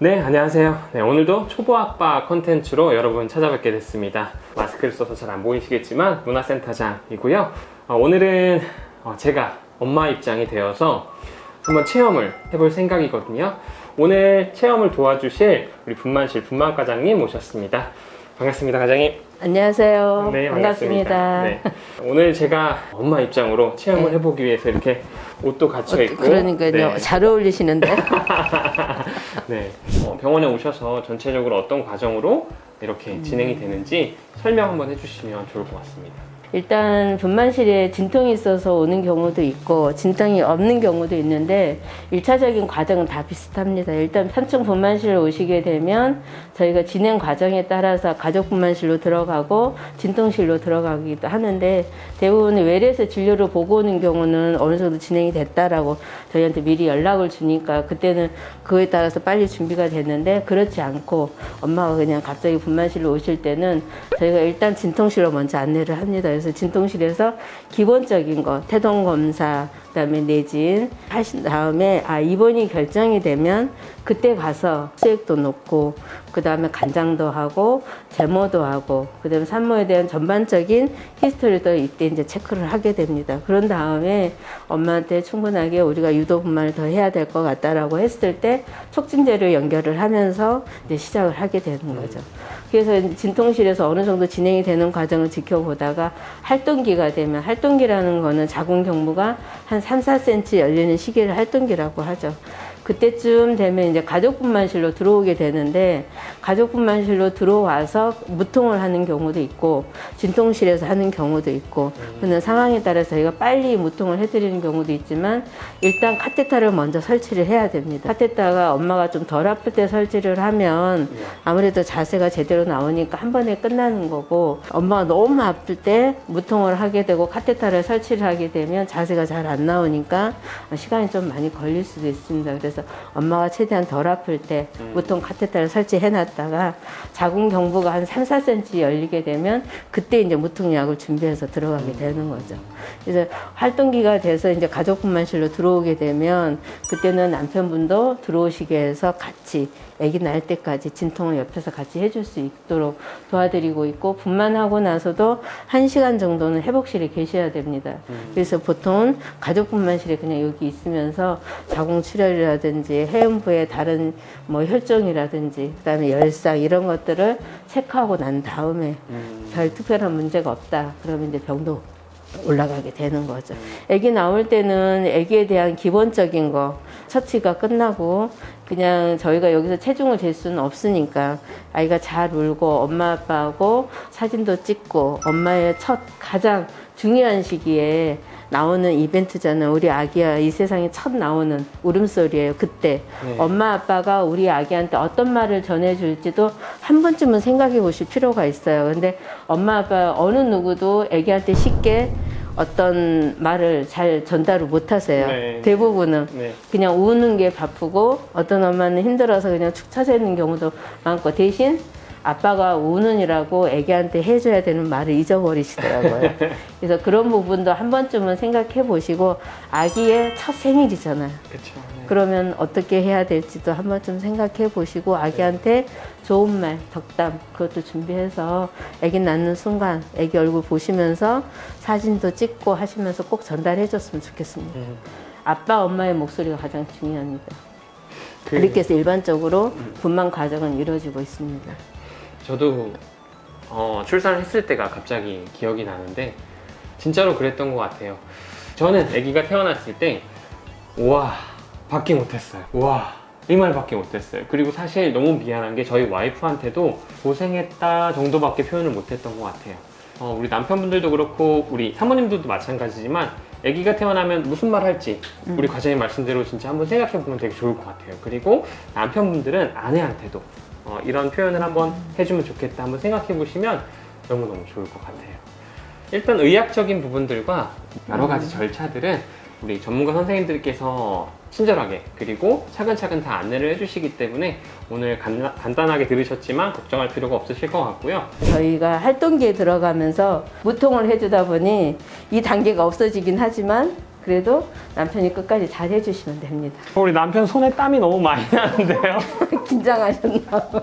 네, 안녕하세요. 네, 오늘도 초보아빠 컨텐츠로 여러분 찾아뵙게 됐습니다. 마스크를 써서 잘 안 보이시겠지만 문화센터장이고요. 오늘은 제가 엄마 입장이 되어서 한번 체험을 해볼 생각이거든요. 오늘 체험을 도와주실 우리 분만실 분만과장님 모셨습니다. 반갑습니다, 과장님. 안녕하세요. 네, 반갑습니다. 네. 오늘 제가 엄마 입장으로 체험을 해보기 위해서 이렇게 옷도 갖춰 입고. 그러니까요. 네. 잘 어울리시는데. 네. 병원에 오셔서 전체적으로 어떤 과정으로 이렇게 진행이 되는지 설명 한번 해주시면 좋을 것 같습니다. 일단 분만실에 진통이 있어서 오는 경우도 있고 진통이 없는 경우도 있는데 1차적인 과정은 다 비슷합니다. 일단 3층 분만실 오시게 되면 저희가 진행 과정에 따라서 가족 분만실로 들어가고 진통실로 들어가기도 하는데 대부분 외래에서 진료를 보고 오는 경우는 어느 정도 진행이 됐다라고 저희한테 미리 연락을 주니까 그때는 그거에 따라서 빨리 준비가 됐는데 그렇지 않고 엄마가 그냥 갑자기 분만실로 오실 때는 저희가 일단 진통실로 먼저 안내를 합니다. 그래서 진통실에서 기본적인 거 태동 검사 그다음에 내진 하신 다음에 입원이 결정이 되면 그때 가서 수액도 놓고 그다음에 간장도 하고 제모도 하고 그다음에 산모에 대한 전반적인 히스토리도 이때 이제 체크를 하게 됩니다. 그런 다음에 엄마한테 충분하게 우리가 유도 분만을 더 해야 될 것 같다라고 했을 때 촉진제를 연결을 하면서 이제 시작을 하게 되는 거죠. 그래서 진통실에서 어느 정도 진행이 되는 과정을 지켜보다가 활동기가 되면 활동기라는 거는 자궁 경부가 한 3, 4cm 열리는 시기를 활동기라고 하죠. 그때쯤 되면 이제 가족분만실로 들어오게 되는데 가족분만실로 들어와서 무통을 하는 경우도 있고 진통실에서 하는 경우도 있고 그런 상황에 따라서 저희가 빨리 무통을 해드리는 경우도 있지만 일단 카테터를 먼저 설치를 해야 됩니다. 카테터가 엄마가 좀 덜 아플 때 설치를 하면 아무래도 자세가 제대로 나오니까 한 번에 끝나는 거고 엄마가 너무 아플 때 무통을 하게 되고 카테터를 설치를 하게 되면 자세가 잘 안 나오니까 시간이 좀 많이 걸릴 수도 있습니다. 그래서 엄마가 최대한 덜 아플 때 무통 카테터를 설치해 놨다가 자궁 경부가 한 3, 4cm 열리게 되면 그때 이제 무통약을 준비해서 들어가게 되는 거죠. 그래서 활동기가 돼서 이제 가족분만실로 들어오게 되면 그때는 남편분도 들어오시게 해서 같이 아기 낳을 때까지 진통을 옆에서 같이 해줄 수 있도록 도와드리고 있고 분만하고 나서도 1시간 정도는 회복실에 계셔야 됩니다. 그래서 보통 가족분만실에 그냥 여기 있으면서 자궁출혈이라든지 해음부의 다른 뭐 혈종이라든지 그다음에 열상 이런 것들을 체크하고 난 다음에 별 특별한 문제가 없다. 그러면 이제 병도 올라가게 되는 거죠. 아기 나올 때는 아기에 대한 기본적인 거 처치가 끝나고 그냥 저희가 여기서 체중을 잴 수는 없으니까 아이가 잘 울고 엄마 아빠하고 사진도 찍고 엄마의 첫 가장 중요한 시기에 나오는 이벤트잖아요. 우리 아기야 이 세상에 첫 나오는 울음소리예요. 그때 엄마 아빠가 우리 아기한테 어떤 말을 전해줄지도 한 번쯤은 생각해 보실 필요가 있어요. 근데 엄마 아빠 어느 누구도 아기한테 쉽게 어떤 말을 잘 전달을 못 하세요. 대부분은 그냥 우는 게 바쁘고 어떤 엄마는 힘들어서 그냥 축 처져 있는 경우도 많고 대신 아빠가 우는이라고 애기한테 해줘야 되는 말을 잊어버리시더라고요. 그래서 그런 부분도 한 번쯤은 생각해 보시고 아기의 첫 생일이잖아요. 그쵸, 그러면 어떻게 해야 될지도 한 번쯤 생각해 보시고 아기한테 좋은 말, 덕담 그것도 준비해서 아기 낳는 순간 아기 얼굴 보시면서 사진도 찍고 하시면서 꼭 전달해 줬으면 좋겠습니다. 아빠, 엄마의 목소리가 가장 중요합니다. 그렇게 해서 일반적으로 분만 과정은 이루어지고 있습니다. 저도 출산을 했을 때가 갑자기 기억이 나는데 진짜로 그랬던 것 같아요. 저는 아기가 태어났을 때 우와 밖에 못했어요. 우와 이 말밖에 못했어요. 그리고 사실 너무 미안한 게 저희 와이프한테도 고생했다 정도밖에 표현을 못했던 것 같아요. 우리 남편분들도 그렇고 우리 사모님들도 마찬가지지만 아기가 태어나면 무슨 말 할지 우리 과장님 말씀대로 진짜 한번 생각해 보면 되게 좋을 것 같아요. 그리고 남편분들은 아내한테도 이런 표현을 한번 해주면 좋겠다 한번 생각해 보시면 너무너무 좋을 것 같아요. 일단 의학적인 부분들과 여러 가지 절차들은 우리 전문가 선생님들께서 친절하게 그리고 차근차근 다 안내를 해주시기 때문에 오늘 간단하게 들으셨지만 걱정할 필요가 없으실 것 같고요. 저희가 활동기에 들어가면서 무통을 해주다 보니 이 단계가 없어지긴 하지만 그래도 남편이 끝까지 잘 해주시면 됩니다. 우리 남편 손에 땀이 너무 많이 나는데요. 긴장하셨나 봐.